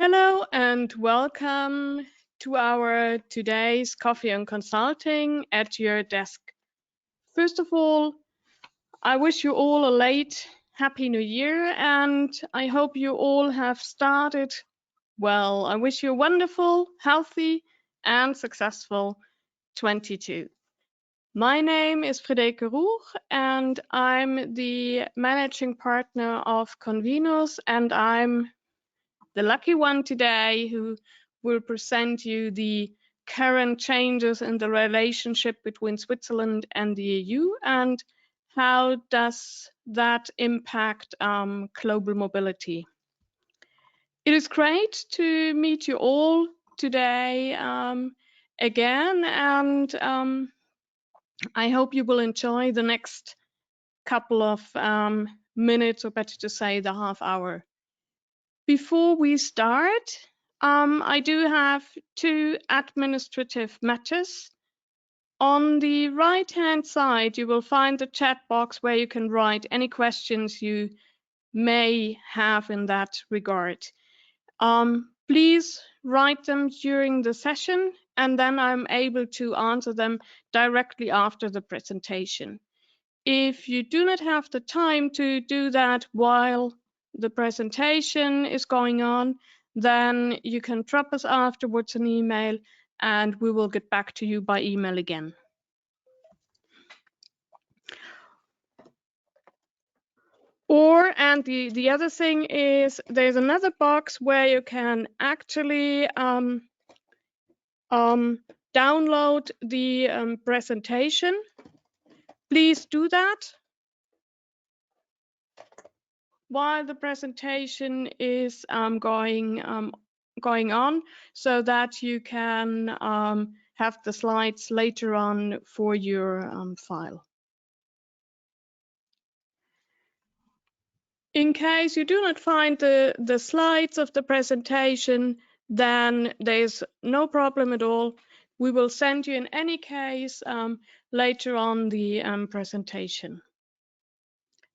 Hello and welcome to our today's Coffee and Consulting at your desk. First of all, I wish you all a late Happy New Year and I hope you all have started well. I wish you a wonderful, healthy, and successful 22. My name is Friederike Ruch and I'm the managing partner of Convenus, and I'm the lucky one today who will present you the current changes in the relationship between Switzerland and the EU and how does that impact global mobility. It is great to meet you all today again, and I hope you will enjoy the next couple of minutes, or better to say the half hour. Before we start, I do have two administrative matters. On the right-hand side, you will find the chat box where you can write any questions you may have in that regard. Please write them during the session, and then I'm able to answer them directly after the presentation. If you do not have the time to do that while the presentation is going on, then you can drop us afterwards an email and we will get back to you by email again. And the other thing is there's another box where you can actually download the presentation. Please do that while the presentation is going on, so that you can have the slides later on for your file. In case you do not find the slides of the presentation, then there's no problem at all. We will send you in any case later on the presentation.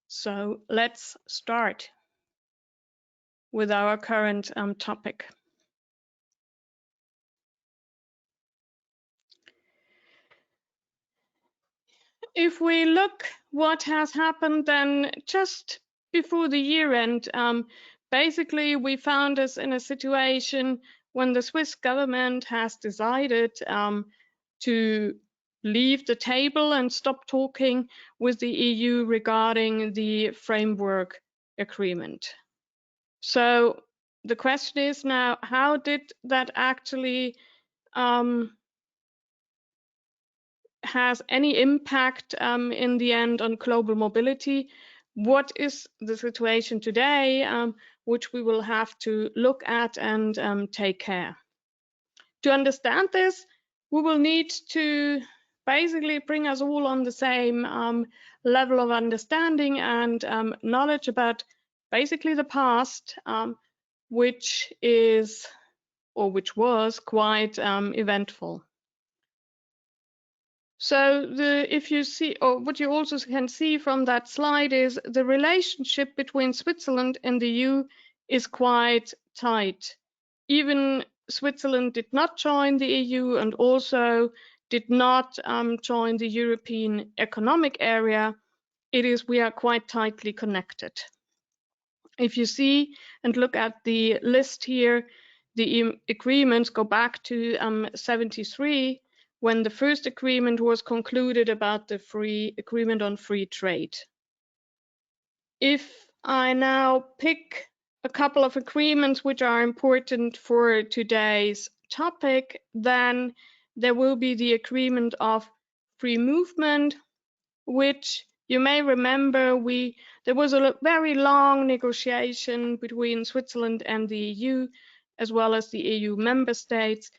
So let's start with our current topic. If we look what has happened then just before the year end, basically we found us in a situation when the Swiss government has decided to leave the table and stop talking with the EU regarding the framework agreement. So the question is now, how did that actually has any impact in the end on global mobility? What is the situation today, which we will have to look at and take care? To understand this, we will need to basically bring us all on the same level of understanding and knowledge about basically the past, which is or which was quite eventful. So if you see, or what you also can see from that slide is the relationship between Switzerland and the EU is quite tight. Even Switzerland did not join the EU and also did not join the European Economic Area. We are quite tightly connected. If you see and look at the list here, the agreements go back to 73, when the first agreement was concluded about the free agreement on free trade. If I now pick a couple of agreements which are important for today's topic, then there will be the agreement of free movement, which you may remember there was a very long negotiation between Switzerland and the EU, as well as the EU member states.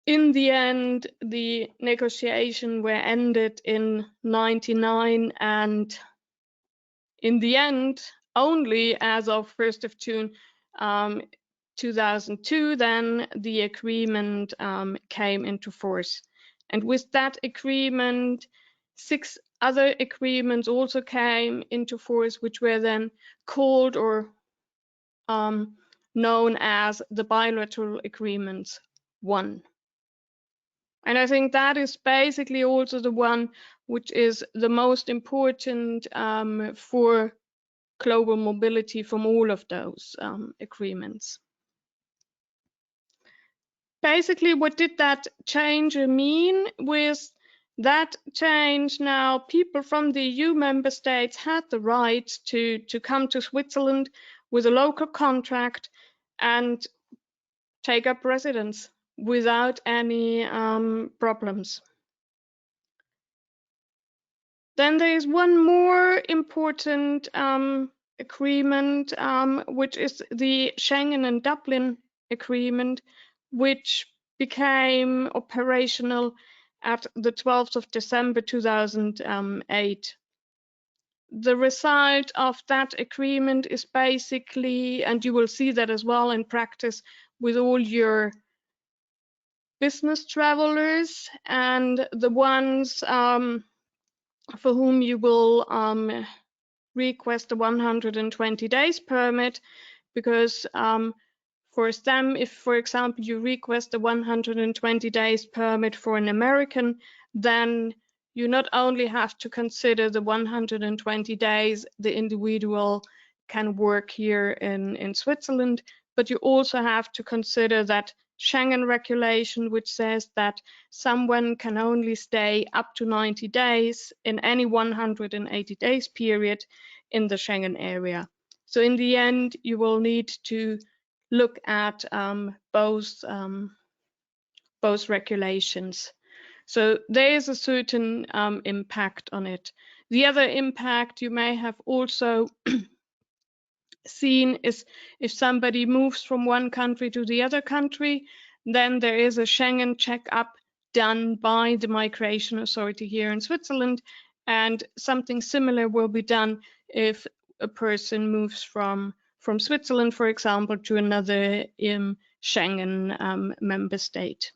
In the end, the negotiations were ended in 1999, and in the end, only as of 1st of June 2002, then the agreement came into force. And with that agreement, 6 other agreements also came into force, which were then called or known as the Bilateral Agreements 1. And I think that is basically also the one which is the most important for global mobility from all of those agreements. Basically, what did that change mean? With that change, now people from the EU member states had the right to come to Switzerland with a local contract and take up residence without any problems. Then there is one more important agreement, which is the Schengen and Dublin Agreement, which became operational at the 12th of December 2008. The result of that agreement is basically, and you will see that as well in practice with all your business travelers and the ones for whom you will request a 120 days permit, because for them, if, for example, you request a 120 days permit for an American, then you not only have to consider the 120 days the individual can work here in Switzerland, but you also have to consider that Schengen regulation, which says that someone can only stay up to 90 days in any 180 days period in the Schengen area. So in the end, you will need to look at both regulations. So there is a certain impact on it. The other impact you may have also seen is if somebody moves from one country to the other country, then there is a Schengen checkup done by the migration authority here in Switzerland, and something similar will be done if a person moves from Switzerland, for example, to another Schengen member state.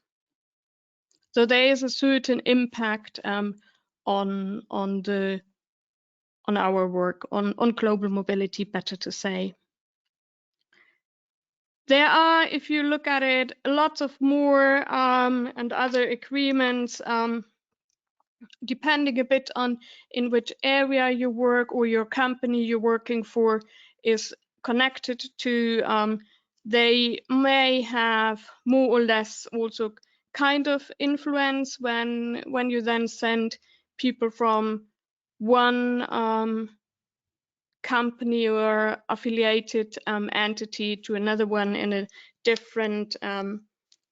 So there is a certain impact on our work, on global mobility, better to say. There are, if you look at it, lots of more and other agreements, depending a bit on in which area you work or your company you're working for is connected to. They may have more or less also kind of influence when you then send people from one company or affiliated entity to another one in a different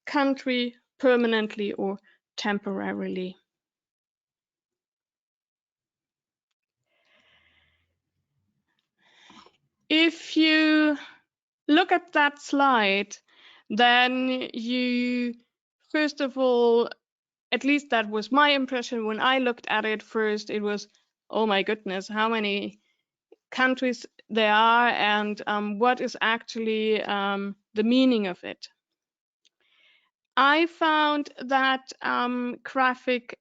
country permanently or temporarily. If you look at that slide, then you, first of all, at least that was my impression when I looked at it first, it was, oh my goodness, how many countries there are and what is actually the meaning of it. I found that graphic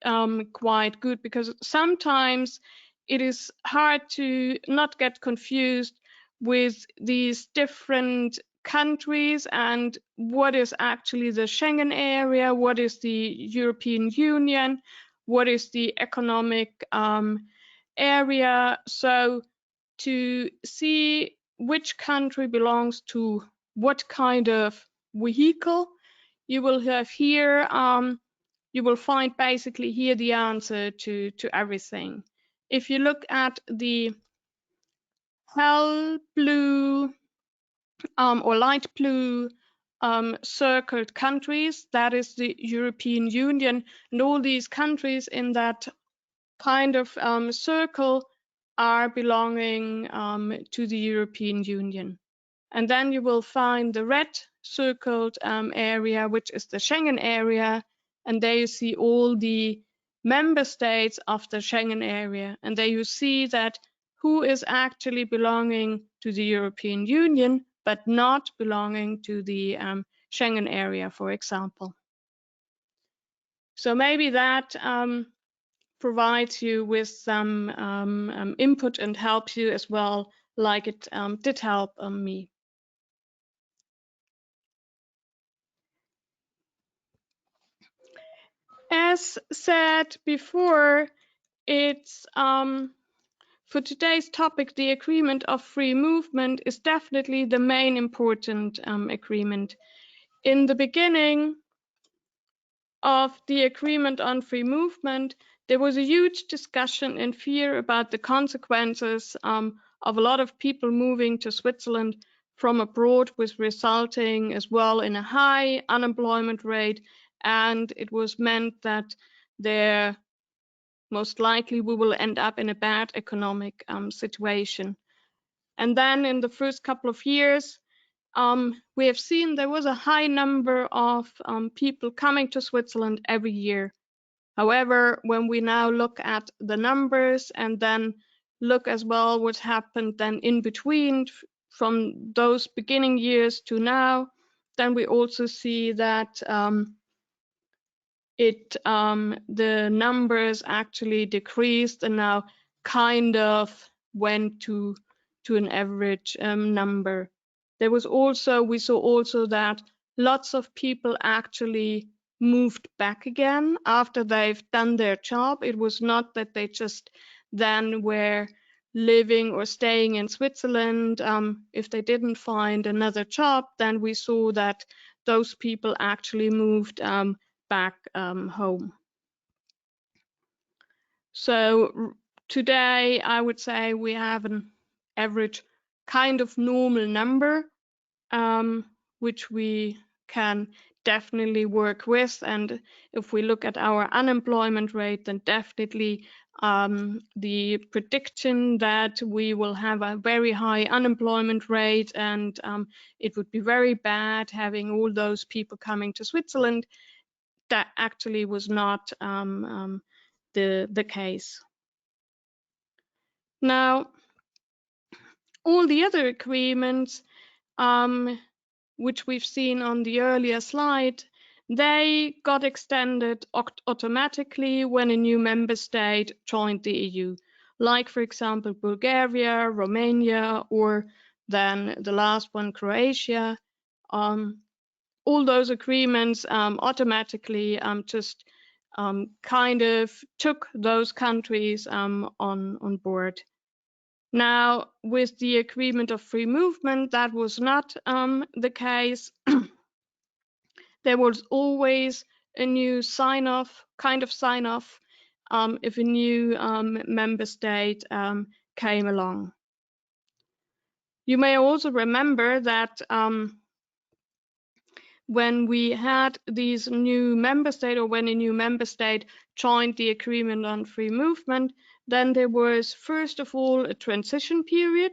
quite good, because sometimes it is hard to not get confused with these different countries and what is actually the Schengen area, what is the European Union, what is the economic area. So to see which country belongs to what kind of vehicle, you will have here, you will find basically here the answer to everything. If you look at the pale blue or light blue circled countries, that is the European Union, and all these countries in that kind of circle are belonging to the European Union. And then you will find the red circled area, which is the Schengen area. And there you see all the member states of the Schengen area. And there you see that who is actually belonging to the European Union, but not belonging to the Schengen area, for example. So maybe that provides you with some input and helps you as well, like it did help me. as said before, it's for today's topic, the agreement of free movement is definitely the main important agreement. In the beginning of the agreement on free movement, there was a huge discussion and fear about the consequences of a lot of people moving to Switzerland from abroad, was resulting as well in a high unemployment rate, and it was meant that there most likely we will end up in a bad economic situation. And then in the first couple of years, we have seen there was a high number of people coming to Switzerland every year. However, when we now look at the numbers and then look as well what happened then in between from those beginning years to now, then we also see that the numbers actually decreased and now kind of went to an average number. We saw also that lots of people actually moved back again after they've done their job. It was not that they just then were living or staying in Switzerland. If they didn't find another job, then we saw that those people actually moved back home. So today, I would say we have an average kind of normal number, which we can definitely work with. And if we look at our unemployment rate, then definitely the prediction that we will have a very high unemployment rate and it would be very bad having all those people coming to Switzerland, that actually was not the case. Now, all the other agreements, which we've seen on the earlier slide, they got extended automatically when a new member state joined the EU, like, for example, Bulgaria, Romania, or then the last one, Croatia. All those agreements automatically just kind of took those countries on board. Now, with the agreement of free movement, that was not the case. There was always a new kind of sign-off, if a new member state came along. You may also remember that when we had these new member state, or when a new member state joined the agreement on free movement, then there was first of all a transition period.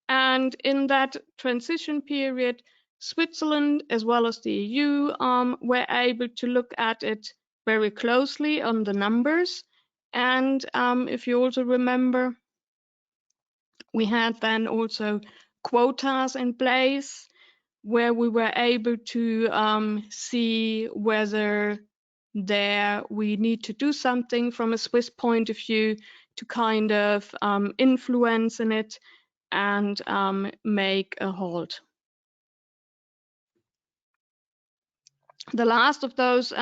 And in that transition period, Switzerland as well as the EU were able to look at it very closely on the numbers. And if you also remember, we had then also quotas in place where we were able to see whether we need to do something from a Swiss point of view to kind of influence in it and make a halt. The last of those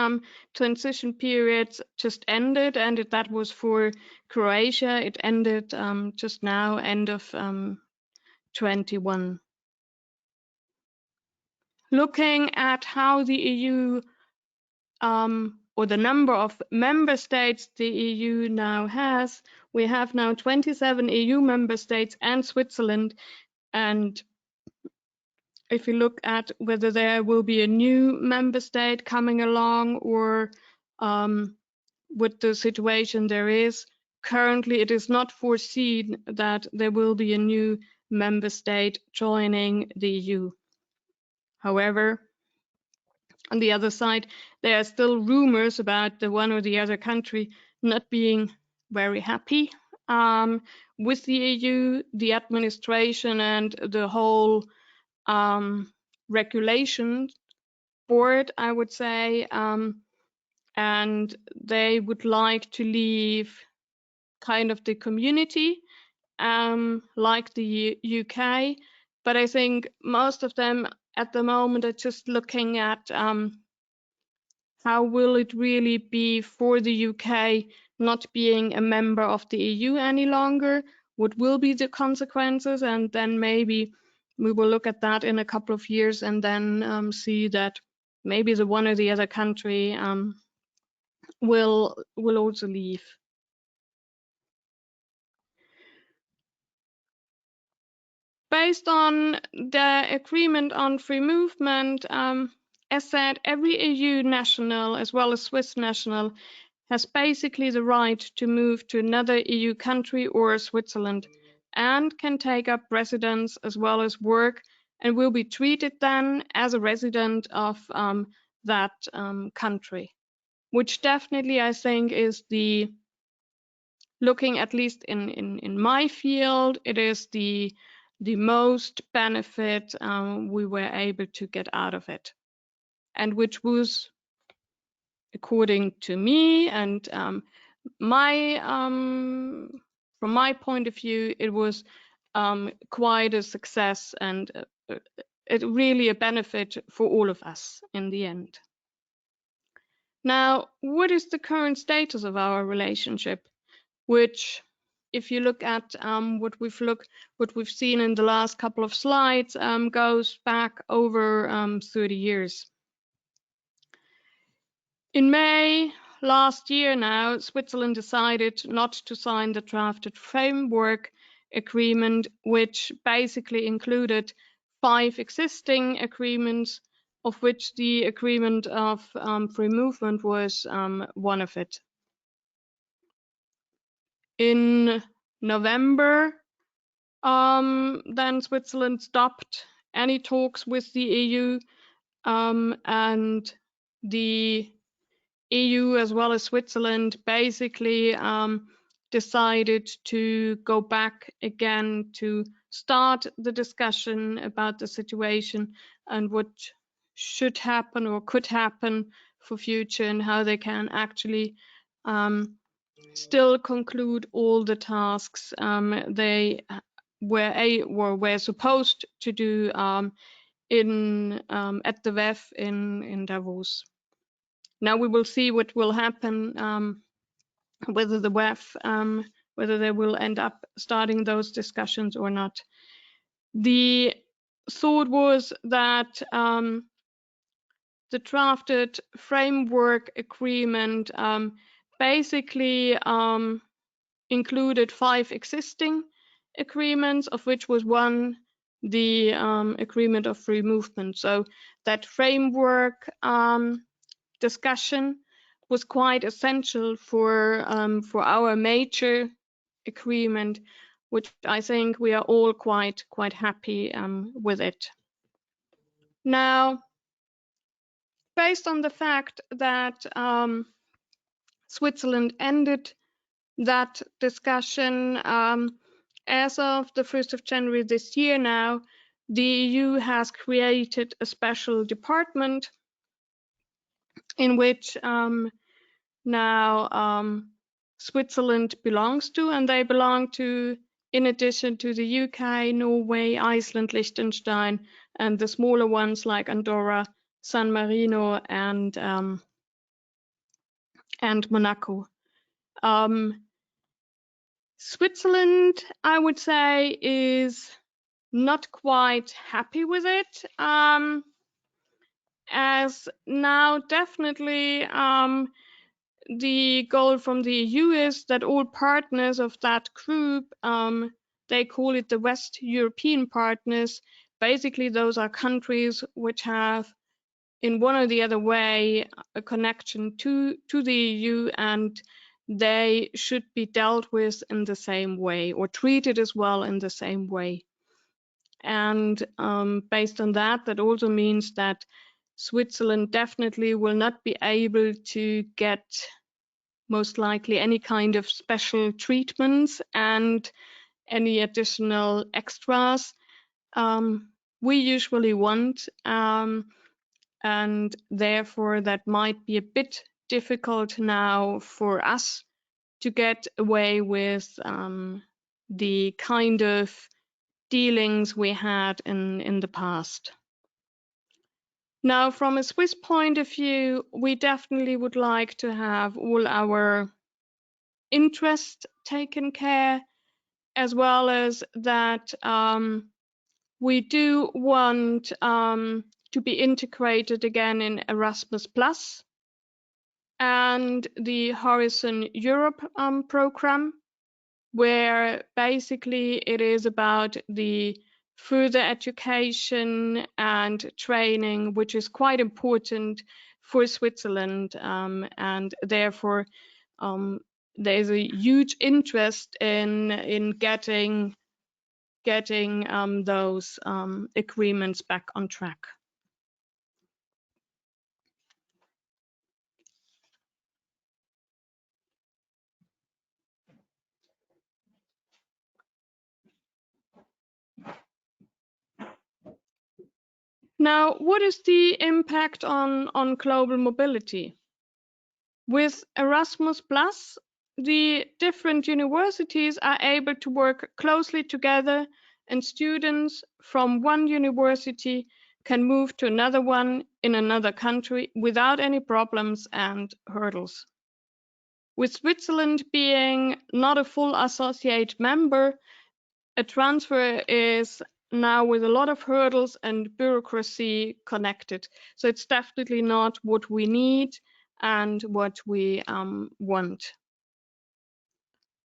transition periods just ended, and that was for Croatia. It ended just now, end of 21. Looking at how the EU or the number of member states the EU now has, we have now 27 EU member states and Switzerland. And if you look at whether there will be a new member state coming along or with the situation there is, currently it is not foreseen that there will be a new member state joining the EU. However, on the other side, there are still rumors about the one or the other country not being very happy with the EU, the administration, and the whole regulation board, I would say, and they would like to leave kind of the community, like the UK. But I think most of them at the moment are just looking at how will it really be for the UK not being a member of the EU any longer? What will be the consequences? And then maybe we will look at that in a couple of years and then see that maybe the one or the other country will also leave. Based on the agreement on free movement, as said, every EU national as well as Swiss national has basically the right to move to another EU country or Switzerland and can take up residence as well as work and will be treated then as a resident of that country, which definitely I think is looking at least in my field, it is the most benefit we were able to get out of it, and which was, according to me and my from my point of view, it was quite a success and it really a benefit for all of us in the end. Now, what is the current status of our relationship? Which, if you look at what we've seen in the last couple of slides, goes back over 30 years. In May last year now, Switzerland decided not to sign the drafted framework agreement, which basically included 5 existing agreements, of which the agreement of free movement was one of it. In November, then Switzerland stopped any talks with the EU, and the EU as well as Switzerland basically decided to go back again to start the discussion about the situation and what should happen or could happen for future and how they can actually still conclude all the tasks they were supposed to do at the WEF in Davos. Now we will see what will happen, whether the WEF, whether they will end up starting those discussions or not. The thought was that the drafted framework agreement basically included 5 existing agreements, of which was one the agreement of free movement. So that framework discussion was quite essential for our major agreement, which I think we are all quite happy with it. Now, based on the fact that Switzerland ended that discussion as of the 1st of January this year now, the EU has created a special department in which now Switzerland belongs to, and they belong to, in addition to the UK, Norway, Iceland, Liechtenstein, and the smaller ones like Andorra, San Marino, and Monaco. Switzerland, I would say, is not quite happy with it, as now definitely the goal from the EU is that all partners of that group, they call it the West European partners. Basically, those are countries which have, in one or the other way, a connection to the EU, and they should be dealt with in the same way or treated as well in the same way. And based on that, that also means that Switzerland definitely will not be able to get, most likely, any kind of special treatments and any additional extras we usually want, and therefore that might be a bit difficult now for us to get away with the kind of dealings we had in the past. Now, from a Swiss point of view, we definitely would like to have all our interests taken care, as well as that we do want to be integrated again in Erasmus Plus and the Horizon Europe program, where basically it is about the further education and training, which is quite important for Switzerland, and therefore there's a huge interest in getting those agreements back on track. Now, what is the impact on global mobility? With Erasmus Plus, the different universities are able to work closely together, and students from one university can move to another one in another country without any problems and hurdles. With Switzerland being not a full associate member, a transfer is now with a lot of hurdles and bureaucracy connected. So it's definitely not what we need and what we want.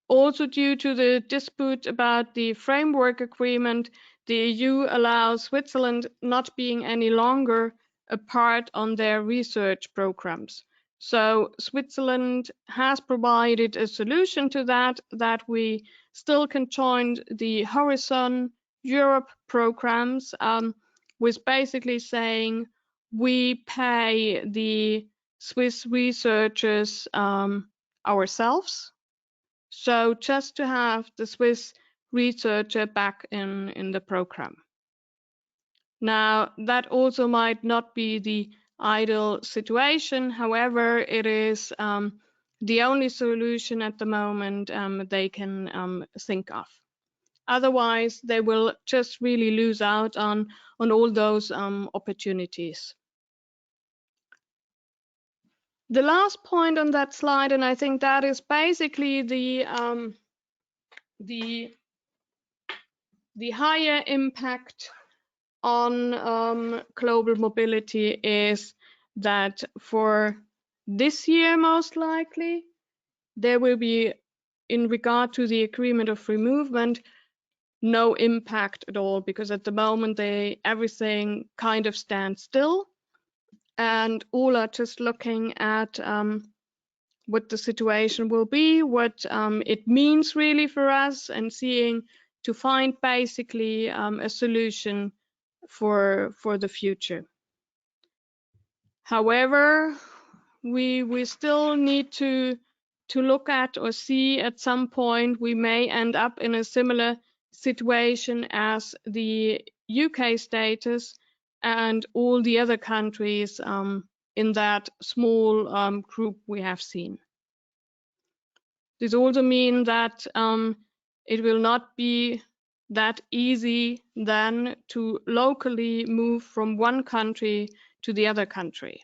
Also, due to the dispute about the framework agreement, the EU allows Switzerland not being any longer a part on their research programs. So Switzerland has provided a solution to that we still can join the Horizon Europe programs, with basically saying we pay the Swiss researchers ourselves. So just to have the Swiss researcher back in the program. Now, that also might not be the ideal situation. However, it is the only solution at the moment they can think of. Otherwise, they will just really lose out on all those opportunities. The last point on that slide, and I think that is basically the higher impact on global mobility, is that for this year, most likely, there will be, in regard to the agreement of free movement, no impact at all, because at the moment everything kind of stands still, and all are just looking at what the situation will be, what it means really for us, and seeing to find basically a solution for the future. However, we still need to look at or see at some point we may end up in a similar situation as the UK status and all the other countries in that small group we have seen. This also means that it will not be that easy then to locally move from one country to the other country,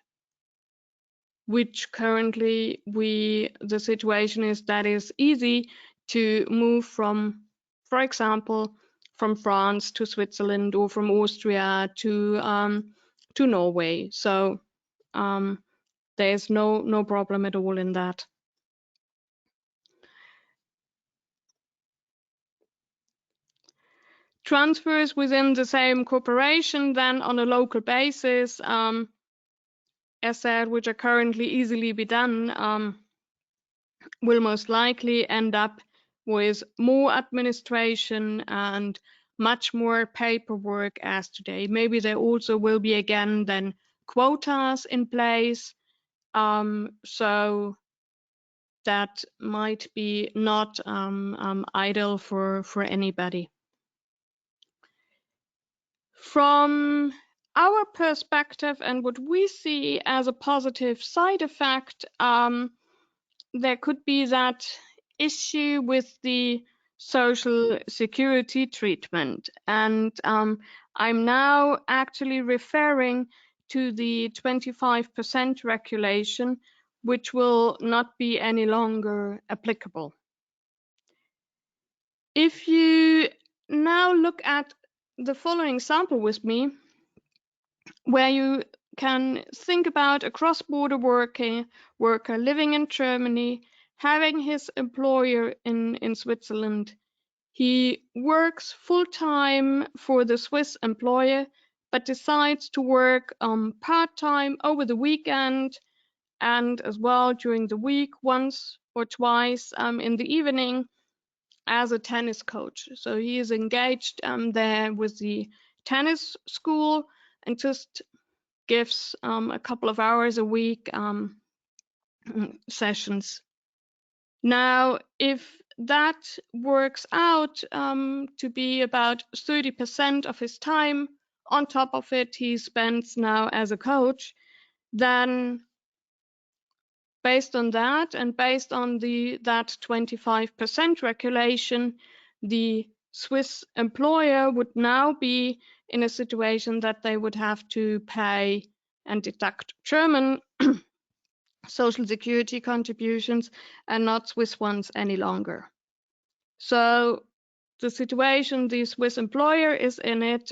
which currently the situation is that is easy to move from, for example, from France to Switzerland or from Austria to Norway. So there's no problem at all in that. Transfers within the same corporation then on a local basis, as said, which are currently easily be done, will most likely end up with more administration and much more paperwork as today. Maybe there also will be again then quotas in place, so that might be not ideal for anybody. From our perspective and what we see as a positive side effect, there could be that issue with the social security treatment. And I'm now actually referring to the 25% regulation, which will not be any longer applicable. If you now look at the following sample with me, where you can think about a cross-border worker living in Germany, having his employer in Switzerland. He works full-time for the Swiss employer, but decides to work part-time over the weekend and as well during the week, once or twice in the evening, as a tennis coach. So he is engaged there with the tennis school and just gives a couple of hours a week sessions. Now, if that works out to be about 30% of his time, on top of it he spends now as a coach, then based on that and based on that 25% regulation, the Swiss employer would now be in a situation that they would have to pay and deduct German social security contributions and not Swiss ones any longer. So the situation the Swiss employer is in it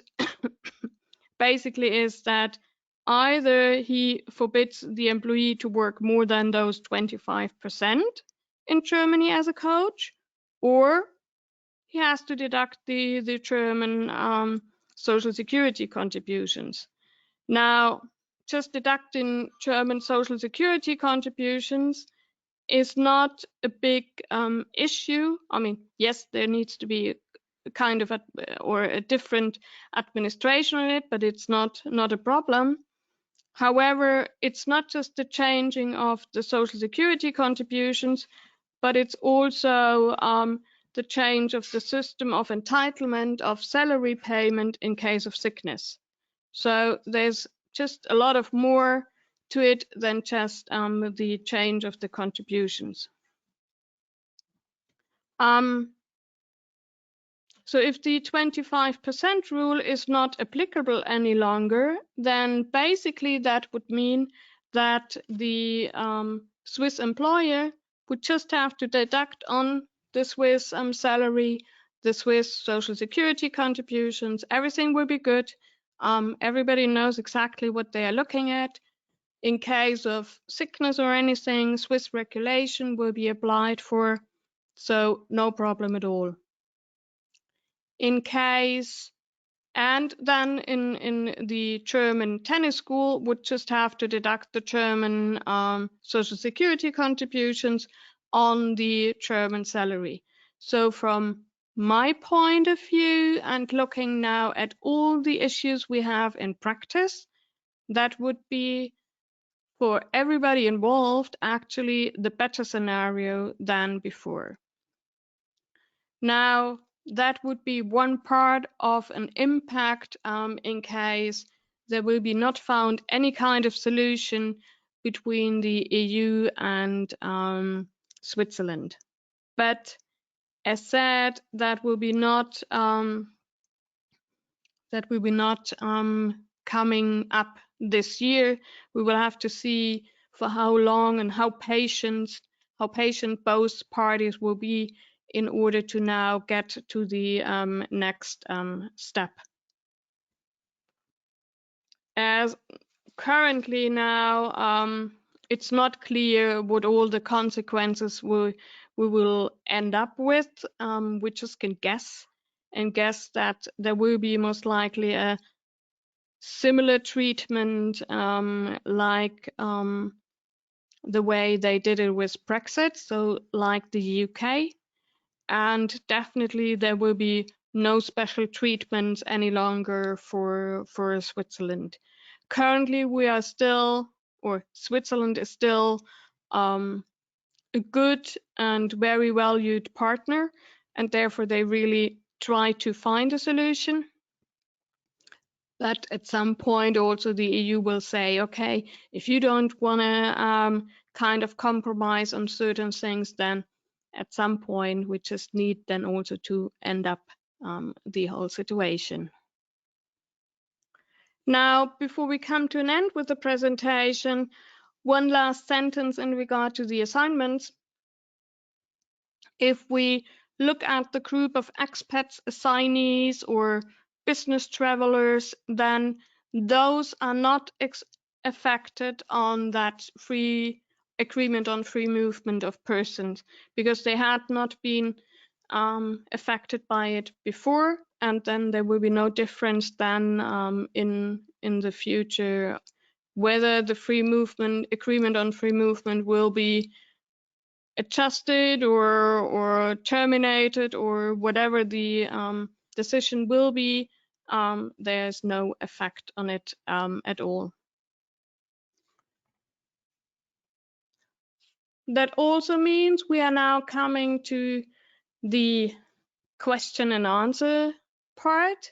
basically is that either he forbids the employee to work more than those 25% in Germany as a coach, or he has to deduct the German social security contributions. Now, just deducting German social security contributions is not a big issue. I mean, yes, there needs to be a kind of a different administration in it, but it's not a problem. However, it's not just the changing of the social security contributions, but it's also the change of the system of entitlement of salary payment in case of sickness. So there's just a lot of more to it than just the change of the contributions. So if the 25% rule is not applicable any longer, then basically that would mean that the Swiss employer would just have to deduct on the Swiss salary, the Swiss social security contributions. Everything will be good. Everybody knows exactly what they are looking at. In case of sickness or anything, Swiss regulation will be applied for, so no problem at all. In case, and then in the German tennis school would just have to deduct the German social security contributions on the German salary. So from my point of view, and looking now at all the issues we have in practice, that would be for everybody involved actually the better scenario than before. Now, that would be one part of an impact in case there will be not found any kind of solution between the EU and Switzerland. But as said, that will be not coming up this year. We will have to see for how long and how patient both parties will be in order to now get to the next step. As currently now, it's not clear what all the consequences we will end up with. We just can guess that there will be most likely a similar treatment like the way they did it with Brexit, so like the UK. And definitely there will be no special treatments any longer for Switzerland. Currently we are still, or Switzerland is still a good and very valued partner, and therefore they really try to find a solution. But at some point also the EU will say, okay, if you don't want to kind of compromise on certain things, then at some point we just need then also to end up the whole situation. Now, before we come to an end with the presentation, one last sentence in regard to the assignments. If we look at the group of expats, assignees, or business travelers, then those are not affected on that free agreement on free movement of persons, because they had not been affected by it before, and then there will be no difference then in the future whether the free movement agreement on free movement will be adjusted or terminated or whatever the decision will be. There's no effect on it at all. That also means we are now coming to the question and answer part,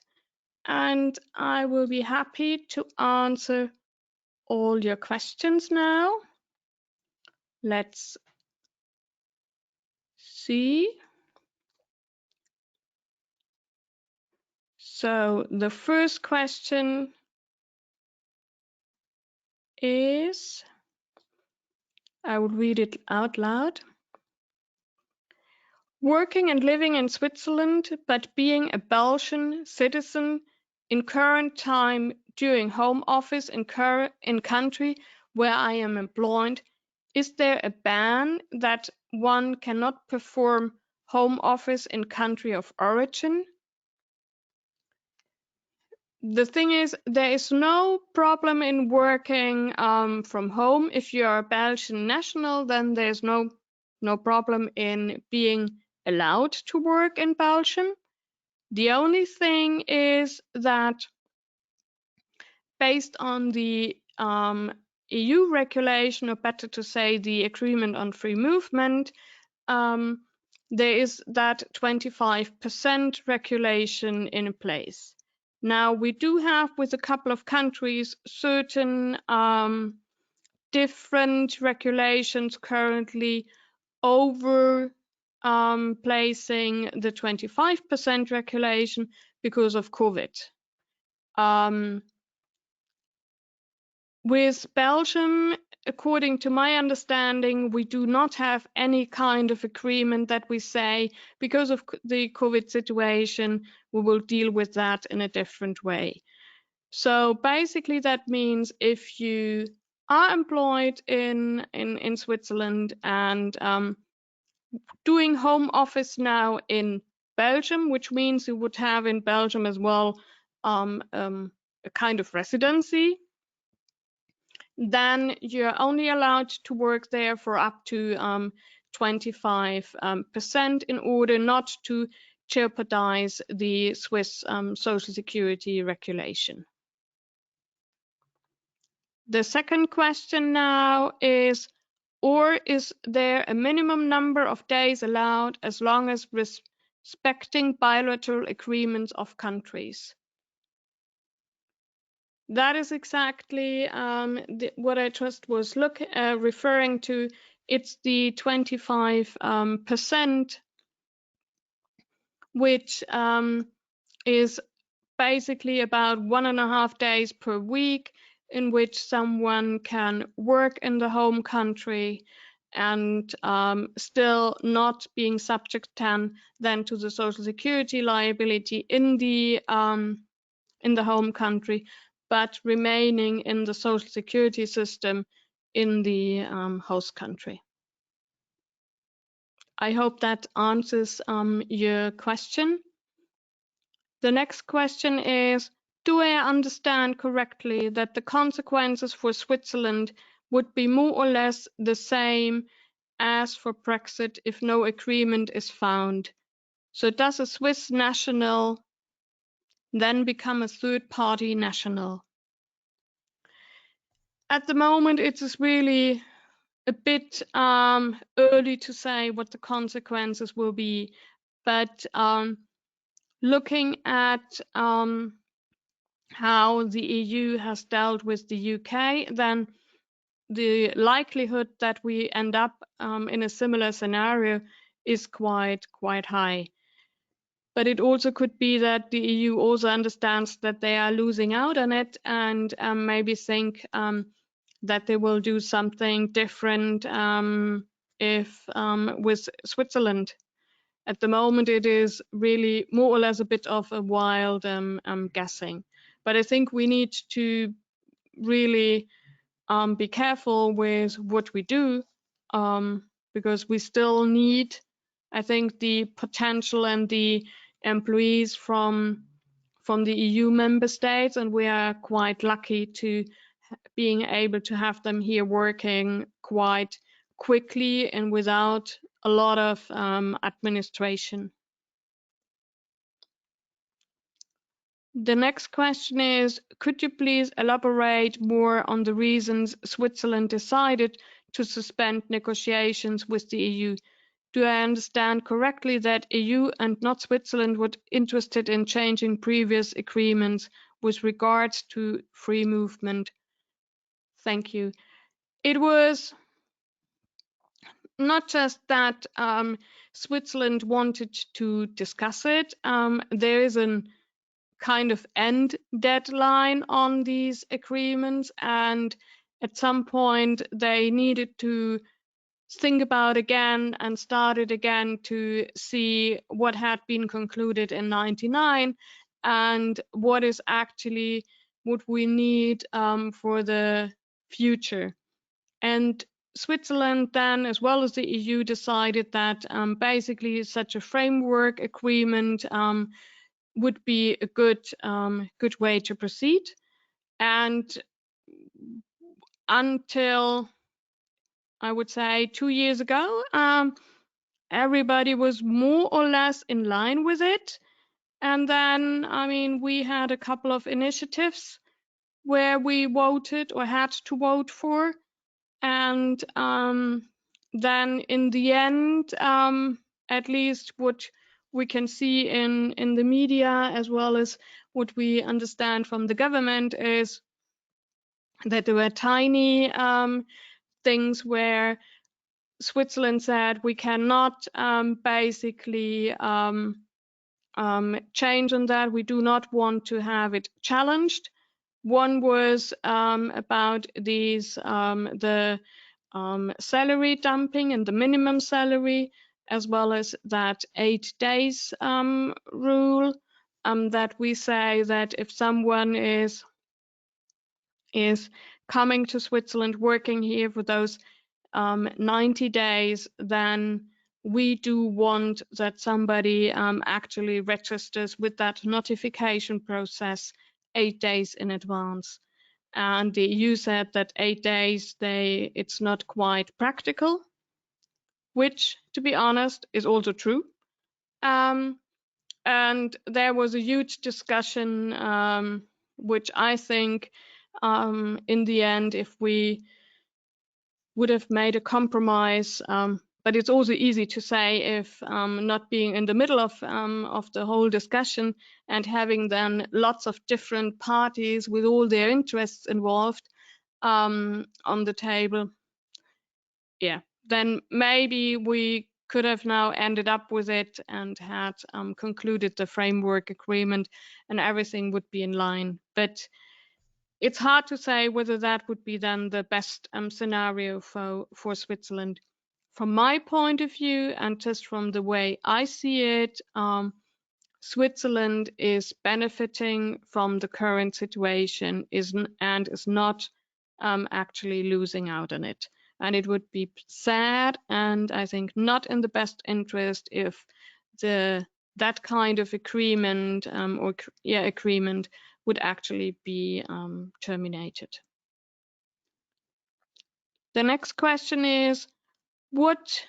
and I will be happy to answer all your questions now. Let's see. So the first question is, I will read it out loud. Working and living in Switzerland, but being a Belgian citizen in current time during home office in country where I am employed, is there a ban that one cannot perform home office in country of origin? The thing is, there is no problem in working from home. If you are a Belgian national, then there's no problem in being allowed to work in Belgium. The only thing is that based on the EU regulation, or better to say the agreement on free movement, there is that 25% regulation in place. Now, we do have with a couple of countries certain different regulations currently over placing the 25% regulation because of COVID. With Belgium, according to my understanding, we do not have any kind of agreement that we say, because of the COVID situation, we will deal with that in a different way. So basically, that means if you are employed in Switzerland and doing home office now in Belgium, which means you would have in Belgium as well a kind of residency, then you're only allowed to work there for up to 25% in order not to jeopardize the Swiss Social Security regulation. The second question now is, or is there a minimum number of days allowed as long as respecting bilateral agreements of countries? That is exactly what I just was referring to. It's the 25%, which is basically about 1.5 days per week in which someone can work in the home country and still not being subject then to the Social Security liability in the home country, but remaining in the Social Security system in the host country. I hope that answers your question. The next question is, do I understand correctly that the consequences for Switzerland would be more or less the same as for Brexit if no agreement is found? So does a Swiss national then become a third-party national? At the moment, it is really a bit early to say what the consequences will be, but looking at how the EU has dealt with the UK, then the likelihood that we end up in a similar scenario is quite high. But it also could be that the EU also understands that they are losing out on it, and maybe think that they will do something different if with Switzerland. At the moment, it is really more or less a bit of a wild guessing. But I think we need to really be careful with what we do, because we still need, I think, the potential and the employees from the EU member states, and we are quite lucky to being able to have them here working quite quickly and without a lot of administration. The next question is, could you please elaborate more on the reasons Switzerland decided to suspend negotiations with the EU? Do I understand correctly that EU and not Switzerland were interested in changing previous agreements with regards to free movement? Thank you. It was not just that Switzerland wanted to discuss it. There is a kind of end deadline on these agreements, and at some point they needed to think about again and started again to see what had been concluded in 99 and what is actually what we need for the future. And Switzerland then, as well as the EU, decided that basically such a framework agreement would be a good way to proceed. And until, I would say, 2 years ago, everybody was more or less in line with it. And then, I mean, we had a couple of initiatives where we voted or had to vote for. And then in the end, at least what we can see in the media, as well as what we understand from the government, is that there were tiny things where Switzerland said we cannot basically change on that. We do not want to have it challenged. One was about these the salary dumping and the minimum salary, as well as that 8 days rule, that we say that if someone is coming to Switzerland, working here for those 90 days, then we do want that somebody actually registers with that notification process 8 days in advance. And the EU said that 8 days, it's not quite practical, which, to be honest, is also true. And there was a huge discussion, which I think in the end, if we would have made a compromise, but it's also easy to say if not being in the middle of the whole discussion and having then lots of different parties with all their interests involved on the table. Yeah, then maybe we could have now ended up with it and had concluded the framework agreement and everything would be in line. But it's hard to say whether that would be then the best scenario for Switzerland. From my point of view, and just from the way I see it, Switzerland is benefiting from the current situation and is not actually losing out on it. And it would be sad and I think not in the best interest if that kind of agreement agreement would actually be terminated. The next question is, what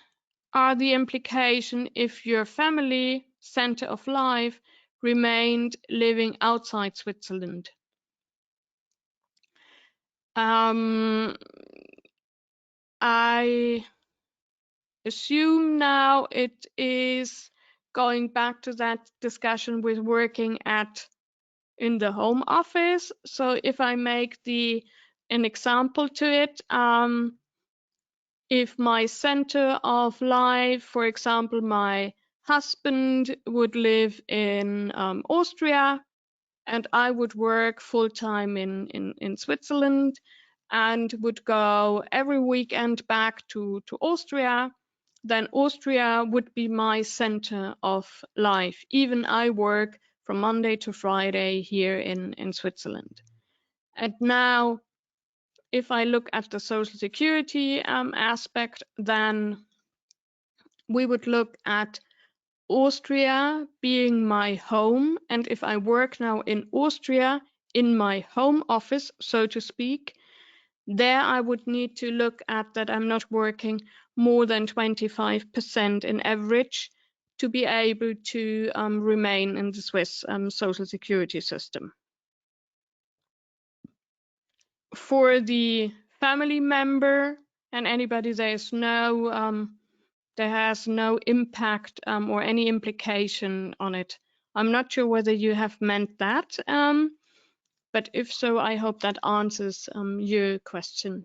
are the implications if your family center of life remained living outside Switzerland? I assume now it is going back to that discussion with working in the home office. So if I make an example to it, if my center of life, for example, my husband would live in Austria, and I would work full-time in Switzerland and would go every weekend back to Austria, then Austria would be my center of life. Even I work from Monday to Friday here in Switzerland. And now, if I look at the Social Security aspect, then we would look at Austria being my home. And if I work now in Austria, in my home office, so to speak, there I would need to look at that I'm not working more than 25% in average to be able to remain in the Swiss social security system. For the family member and anybody there has no impact or any implication on it. I'm not sure whether you have meant that, but if so, I hope that answers your question.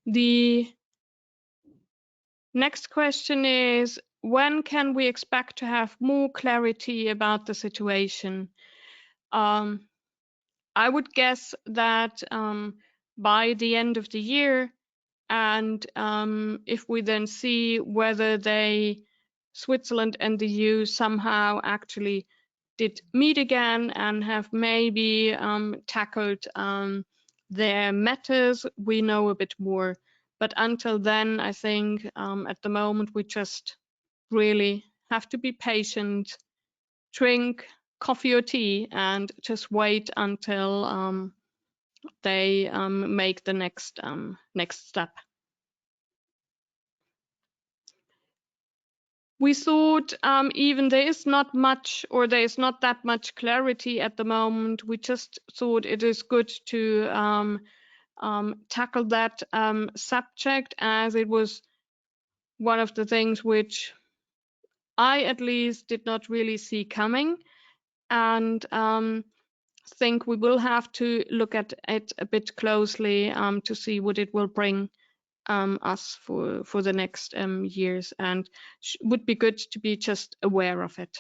The next question is, when can we expect to have more clarity about the situation? I would guess that by the end of the year, and if we then see whether Switzerland and the EU somehow actually did meet again and have maybe tackled their matters, we know a bit more. But until then, I think at the moment we just really have to be patient, drink coffee or tea, and just wait until they make the next step. We thought even there is not that much clarity at the moment. We just thought it is good to tackle that subject, as it was one of the things which I at least did not really see coming, and think we will have to look at it a bit closely to see what it will bring us for the next years, and would be good to be just aware of it.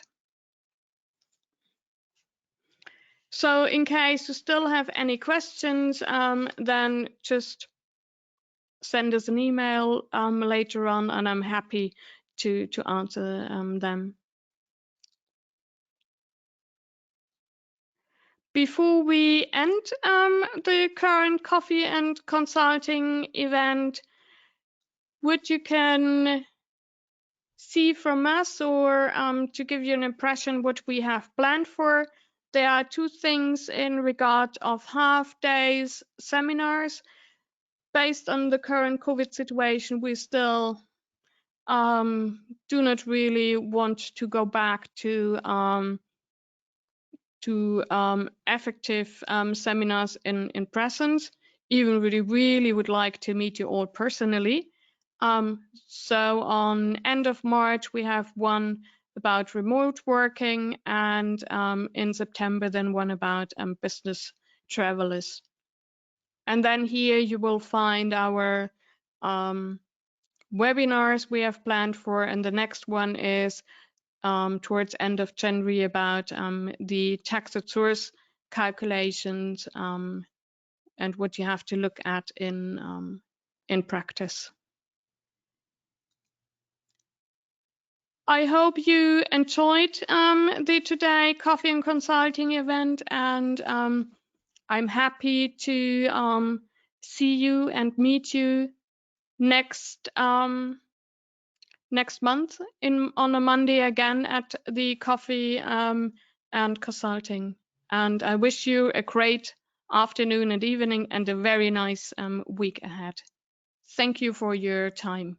So in case you still have any questions, then just send us an email later on, and I'm happy to answer them. Before we end the current coffee and consulting event, what you can see from us, or to give you an impression what we have planned for, there are two things in regard of half-days seminars. Based on the current COVID situation, we still do not really want to go back to effective seminars in presence. Even we really would like to meet you all personally. So on end of March, we have one about remote working, and in September, then one about business travelers. And then here you will find our webinars we have planned for, and the next one is towards end of January about the tax at source calculations and what you have to look at in practice. I hope you enjoyed the today coffee and consulting event, and I'm happy to see you and meet you next month on a Monday again at the coffee and consulting. And I wish you a great afternoon and evening and a very nice week ahead. Thank you for your time.